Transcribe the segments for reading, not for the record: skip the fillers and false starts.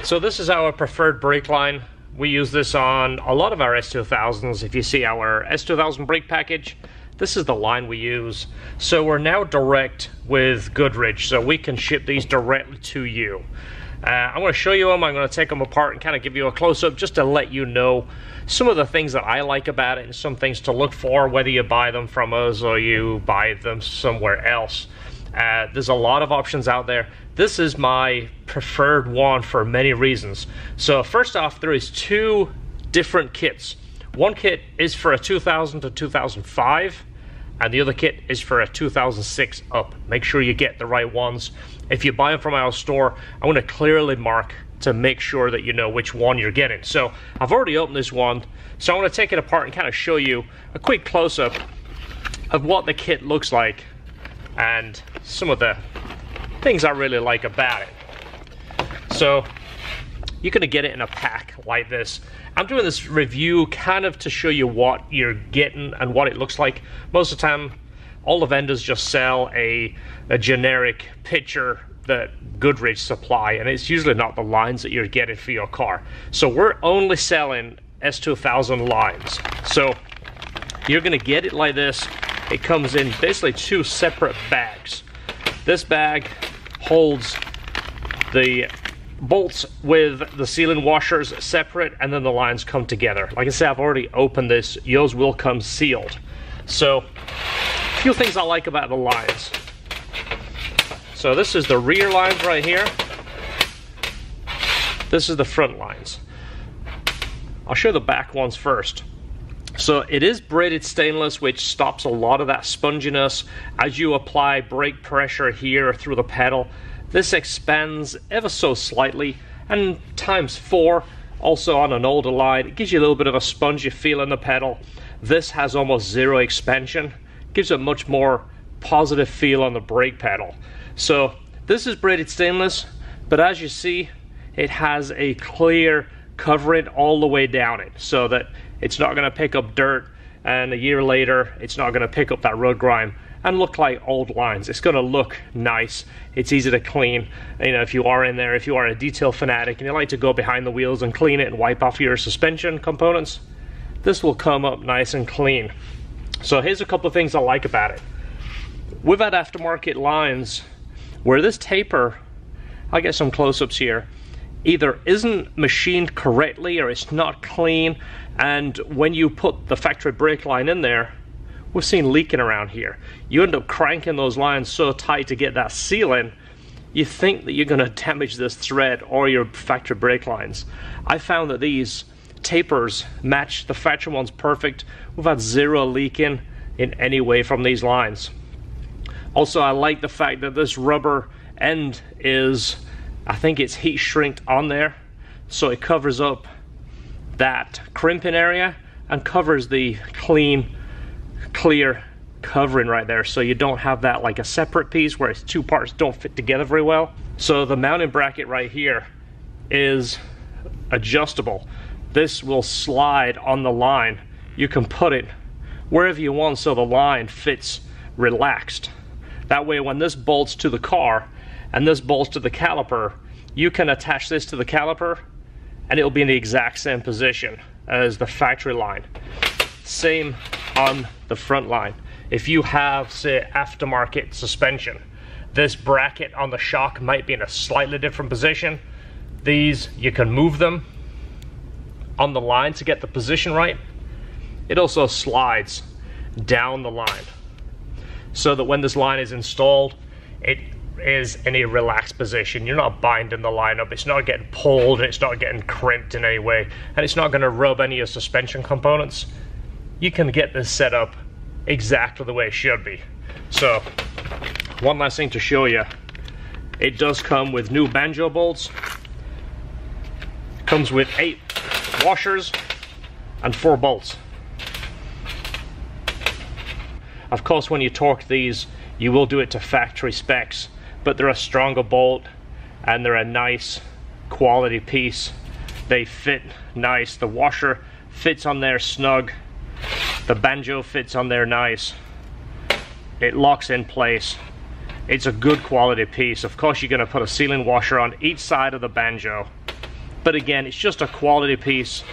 So this is our preferred brake line. We use this on a lot of our S2000s. If you see our S2000 brake package, this is the line we use. So we're now direct with Goodridge, so we can ship these directly to you. I'm going to show you them. I'm going to take them apart and kind of give you a close-up just to let you know some of the things that I like about it and some things to look for, whether you buy them from us or you buy them somewhere else. There's a lot of options out there. This is my preferred one for many reasons. So first off, there is two different kits. One kit is for a 2000 to 2005, and the other kit is for a 2006 up. Make sure you get the right ones. If you buy them from our store, I'm going to clearly mark to make sure that you know which one you're getting. So I've already opened this one, so I'm going to take it apart and kind of show you a quick close-up of what the kit looks like and some of the things I really like about it. So you're going to get it in a pack like this. I'm doing this review kind of to show you what you're getting and what it looks like. Most of the time, all the vendors just sell a generic picture that Goodridge supply, and it's usually not the lines that you're getting for your car. So we're only selling S2000 lines. So you're going to get it like this. It comes in basically two separate bags. This bag holds the bolts with the sealing washers separate, and then the lines come together. Like I said, I've already opened this. Yours will come sealed. So a few things I like about the lines. So this is the rear lines right here. This is the front lines. I'll show the back ones first. So it is braided stainless, which stops a lot of that sponginess. As you apply brake pressure here through the pedal, this expands ever so slightly, and ×4 also on an older line. It gives you a little bit of a spongy feel in the pedal. This has almost zero expansion. Gives a much more positive feel on the brake pedal. So this is braided stainless, but as you see, it has a clear covering all the way down it, so that it's not going to pick up dirt, and a year later it's not going to pick up that road grime and look like old lines. It's going to look nice. It's easy to clean. You know, if you are in there, if you are a detail fanatic and you like to go behind the wheels and clean it and wipe off your suspension components, this will come up nice and clean. So here's a couple of things I like about it. We've had aftermarket lines where this taper, I'll get some close-ups here, either isn't machined correctly or it's not clean, and when you put the factory brake line in there, we've seen leaking around here. You end up cranking those lines so tight to get that sealing, you think that you're going to damage this thread or your factory brake lines. I found that these tapers match the factory ones perfect. We've had zero leaking in any way from these lines. Also, I like the fact that this rubber end is, I think it's heat shrinked on there, so it covers up that crimping area and covers the clean, clear covering right there, so you don't have that like a separate piece where it's two parts don't fit together very well. So the mounting bracket right here is adjustable. This will slide on the line. You can put it wherever you want so the line fits relaxed. That way when this bolts to the car and this bolts to the caliper, you can attach this to the caliper and it'll be in the exact same position as the factory line. Same on the front line. If you have, say, aftermarket suspension, this bracket on the shock might be in a slightly different position. These, you can move them on the line to get the position right. It also slides down the line so that when this line is installed, it is in a relaxed position. You're not binding the line up, it's not getting pulled, it's not getting crimped in any way, and it's not going to rub any of your suspension components. You can get this set up exactly the way it should be. So, one last thing to show you. It does come with new Banjo Bolts. It comes with 8 washers and 4 bolts. Of course, when you torque these, you will do it to factory specs, but they're a stronger bolt and they're a nice quality piece. They fit nice. The washer fits on there snug. The banjo fits on there nice. It locks in place. It's a good quality piece. Of course, you're going to put a sealing washer on each side of the banjo. But again, it's just a quality piece,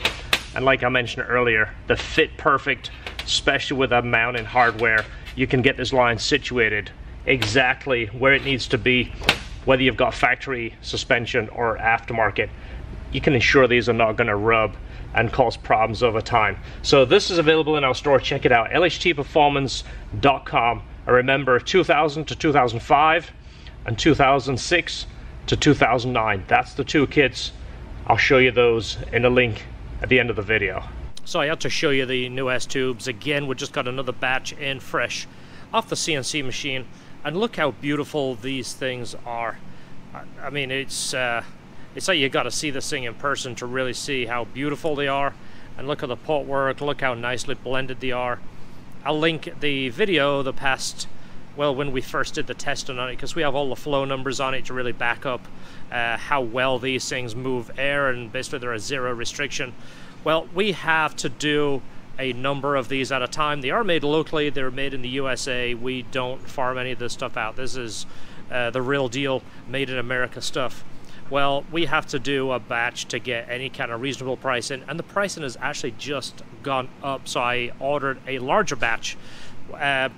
and like I mentioned earlier, the fit perfect, especially with a mounting hardware. You can get this line situated exactly where it needs to be, whether you've got factory suspension or aftermarket. You can ensure these are not going to rub and cause problems over time. So this is available in our store. Check it out, lhtperformance.com. And remember, 2000 to 2005 and 2006 to 2009. That's the two kits. I'll show you those in a link at the end of the video. So I had to show you the new S-tubes. Again, we just got another batch in fresh off the CNC machine. And look how beautiful these things are. I mean, it's like you got to see this thing in person to really see how beautiful they are. And look at the port work, look how nicely blended they are. I'll link the video, the past, well, when we first did the testing on it, because we have all the flow numbers on it to really back up how well these things move air, and basically there is zero restriction. Well, we have to do a number of these at a time. They are made locally, they're made in the USA. We don't farm any of this stuff out. This is the real deal, made in America stuff. Well, we have to do a batch to get any kind of reasonable pricing, and the pricing has actually just gone up, so I ordered a larger batch. I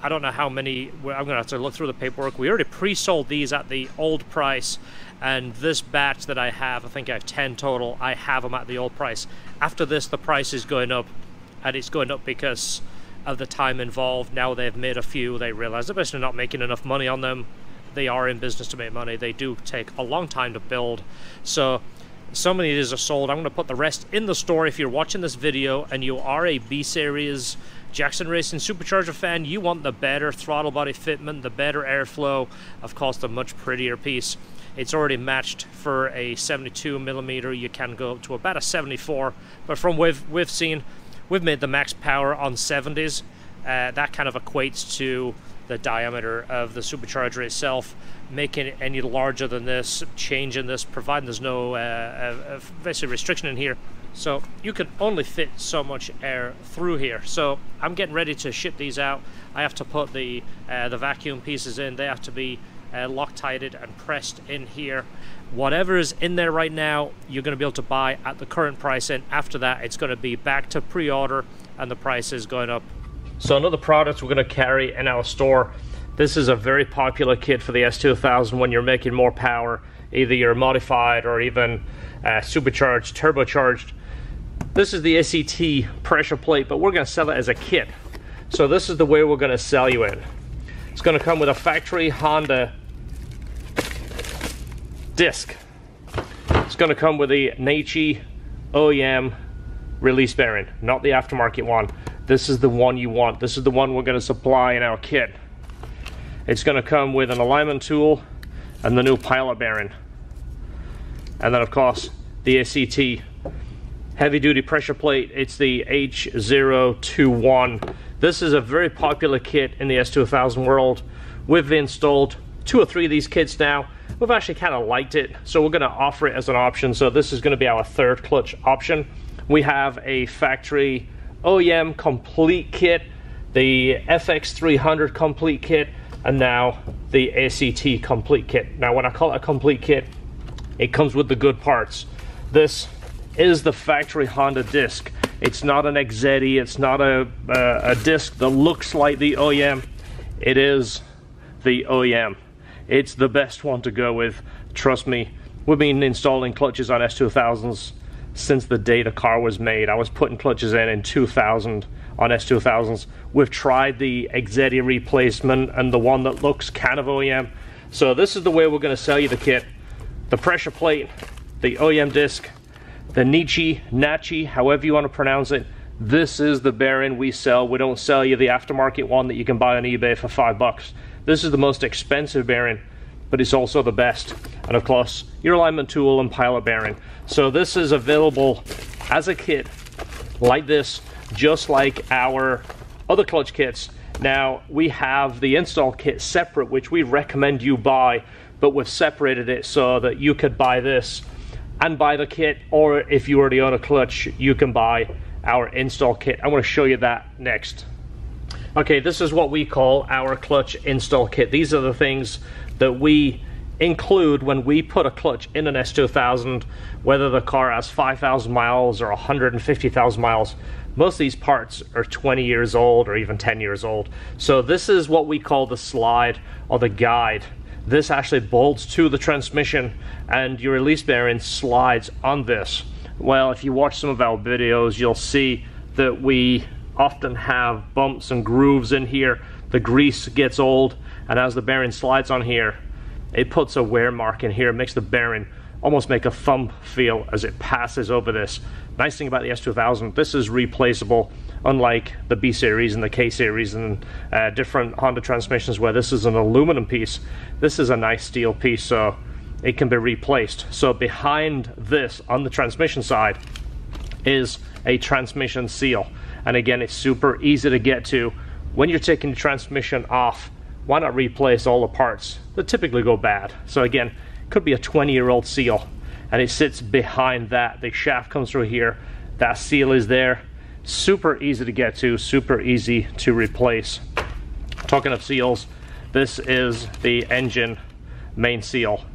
don't know how many, I'm going to have to look through the paperwork. We already pre-sold these at the old price, and this batch that I have, I think I have 10 total, I have them at the old price. After this, the price is going up, and it's going up because of the time involved. Now they've made a few, they realize they're basically not making enough money on them. They are in business to make money. They do take a long time to build. So many of these are sold. I'm going to put the rest in the store. If you're watching this video and you are a B-Series Jackson Racing Supercharger fan, you want the better throttle body fitment, the better airflow, of course the much prettier piece. It's already matched for a 72mm. You can go up to about a 74, but from what we've seen, we've made the max power on 70s. That kind of equates to the diameter of the supercharger itself. Making it any larger than this, changing this, providing there's no basically restriction in here, so you can only fit so much air through here. So I'm getting ready to ship these out. I have to put the vacuum pieces in. They have to be Loctited and pressed in here. Whatever is in there right now, you're going to be able to buy at the current price, and after that it's going to be back to pre-order and the price is going up. So another product we're going to carry in our store. This is a very popular kit for the S2000 when you're making more power, either you're modified or even supercharged, turbocharged. This is the SET pressure plate, but we're going to sell it as a kit. So this is the way we're going to sell you it. It's going to come with a factory Honda disc. It's going to come with the Nachi OEM release bearing, not the aftermarket one. This is the one you want. This is the one we're going to supply in our kit. It's going to come with an alignment tool and the new pilot bearing. And then of course the SET heavy duty pressure plate. It's the H021. This is a very popular kit in the S2000 world. We've installed 2 or 3 of these kits now. We've actually kind of liked it, so we're going to offer it as an option. So this is going to be our 3rd clutch option. We have a factory OEM complete kit, the FX300 complete kit, and now the SET complete kit. Now when I call it a complete kit, it comes with the good parts. This is the factory Honda disc. It's not an XZE, it's not a disc that looks like the OEM. It is the OEM. It's the best one to go with, trust me. We've been installing clutches on S2000s since the day the car was made. I was putting clutches in 2000 on S2000s. We've tried the XZE replacement and the one that looks kind of OEM. So this is the way we're going to sell you the kit. The pressure plate, the OEM disc, the Nachi, however you want to pronounce it. This is the bearing we sell. We don't sell you the aftermarket one that you can buy on eBay for $5. This is the most expensive bearing, but it's also the best. And of course, your alignment tool and pilot bearing. So this is available as a kit like this, just like our other clutch kits. Now, we have the install kit separate, which we recommend you buy, but we've separated it so that you could buy this and buy the kit, or if you already own a clutch, you can buy our install kit. I want to show you that next. Okay, this is what we call our clutch install kit. These are the things that we include, when we put a clutch in an S2000, whether the car has 5,000 miles or 150,000 miles, most of these parts are 20 years old or even 10 years old. So this is what we call the slide or the guide. This actually bolts to the transmission and your release bearing slides on this. Well, if you watch some of our videos, you'll see that we often have bumps and grooves in here. The grease gets old, and as the bearing slides on here, it puts a wear mark in here. It makes the bearing almost make a thumb feel as it passes over this. Nice thing about the S2000, this is replaceable, unlike the B series and the K series and different Honda transmissions where this is an aluminum piece. This is a nice steel piece, so it can be replaced. So behind this, on the transmission side, is a transmission seal. And again, it's super easy to get to. When you're taking the transmission off, why not replace all the parts that typically go bad? So again, it could be a 20-year-old seal, and it sits behind that. The shaft comes through here, that seal is there. Super easy to get to, super easy to replace. Talking of seals, this is the engine main seal.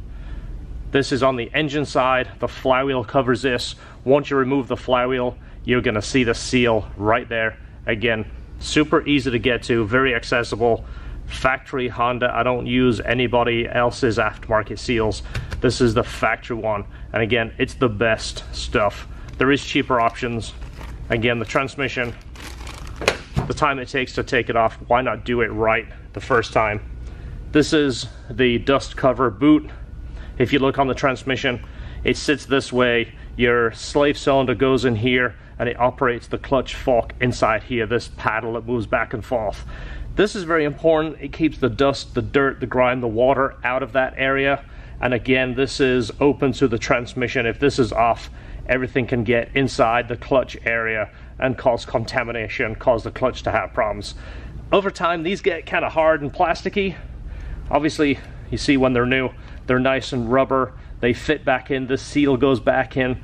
This is on the engine side. The flywheel covers this. Once you remove the flywheel, you're gonna see the seal right there. Again, super easy to get to, very accessible. Factory Honda. I don't use anybody else's aftermarket seals. This is the factory one, and again, it's the best stuff. There is cheaper options. Again, the transmission, the time it takes to take it off, why not do it right the first time? This is the dust cover boot. If you look on the transmission, it sits this way. Your slave cylinder goes in here, and it operates the clutch fork inside here, this paddle that moves back and forth. This is very important. It keeps the dust, the dirt, the grime, the water out of that area. And again, this is open to the transmission. If this is off, everything can get inside the clutch area and cause contamination, cause the clutch to have problems. Over time, these get kind of hard and plasticky. Obviously, you see when they're new, they're nice and rubber. They fit back in, this seal goes back in.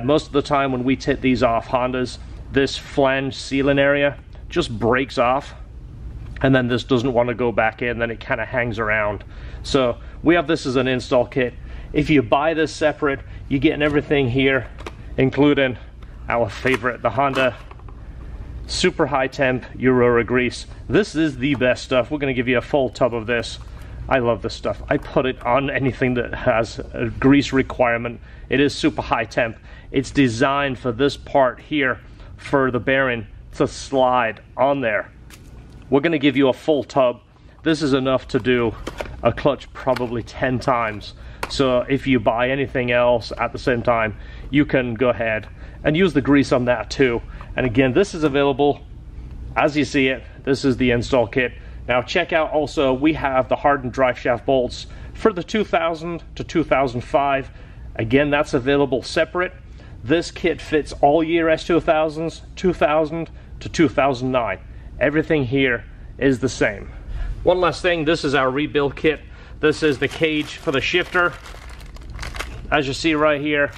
Most of the time when we take these off Hondas, this flange sealing area just breaks off, and then this doesn't want to go back in, then it kind of hangs around. So we have this as an install kit. If you buy this separate, you're getting everything here, including our favorite, the Honda super high temp Aurora grease. This is the best stuff. We're going to give you a full tub of this. I love this stuff. I put it on anything that has a grease requirement. It is super high temp. It's designed for this part here, for the bearing to slide on there. We're going to give you a full tub. This is enough to do a clutch probably 10 times. So if you buy anything else at the same time, you can go ahead and use the grease on that too. And again, this is available as you see it. This is the install kit. Now check out also, we have the hardened drive shaft bolts for the 2000 to 2005. Again, that's available separate. This kit fits all year S2000s, 2000 to 2009. Everything here is the same. One last thing, this is our rebuild kit. This is the cage for the shifter. As you see right here,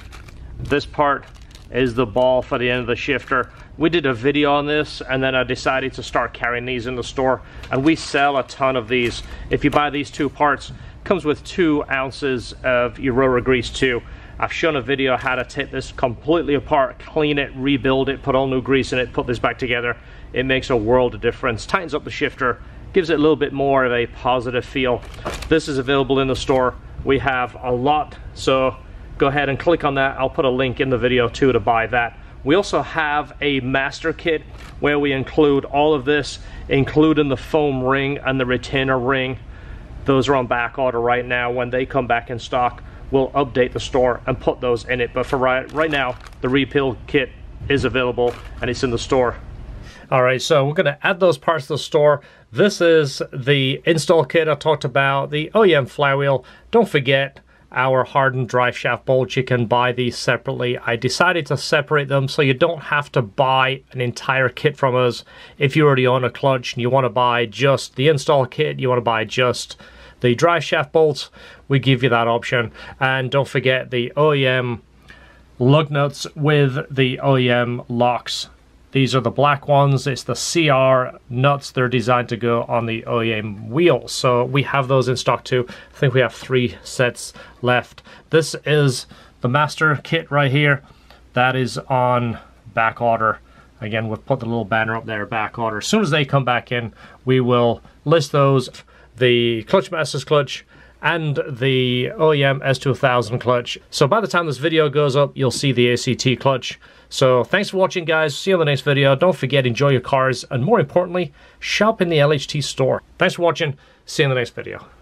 this part is the ball for the end of the shifter. We did a video on this, and then I decided to start carrying these in the store, and we sell a ton of these. If you buy these two parts, it comes with 2 ounces of Aurora grease too. I've shown a video how to take this completely apart, clean it, rebuild it, put all new grease in it, put this back together. It makes a world of difference. Tightens up the shifter, gives it a little bit more of a positive feel. This is available in the store. We have a lot, so go ahead and click on that. I'll put a link in the video too to buy that. We also have a master kit where we include all of this, including the foam ring and the retainer ring. Those are on back order right now. When they come back in stock, we'll update the store and put those in it. But for right now, the rebuild kit is available and it's in the store. All right, so we're going to add those parts to the store. This is the install kit I talked about, the OEM flywheel. Don't forget our hardened drive shaft bolts. You can buy these separately. I decided to separate them so you don't have to buy an entire kit from us. If you already own a clutch and you want to buy just the install kit, you want to buy just the drive shaft bolts, we give you that option. And don't forget the OEM lug nuts with the OEM locks. These are the black ones. It's the CR nuts. They're designed to go on the OEM wheels. So we have those in stock too. I think we have 3 sets left. This is the master kit right here. That is on back order. Again, we've put the little banner up there, back order. As soon as they come back in, we will list those. The Clutch Masters clutch and the OEM S2000 clutch. So by the time this video goes up, you'll see the ACT clutch. So thanks for watching, guys. See you in the next video. Don't forget, enjoy your cars, and more importantly, shop in the LHT store. Thanks for watching. See you in the next video.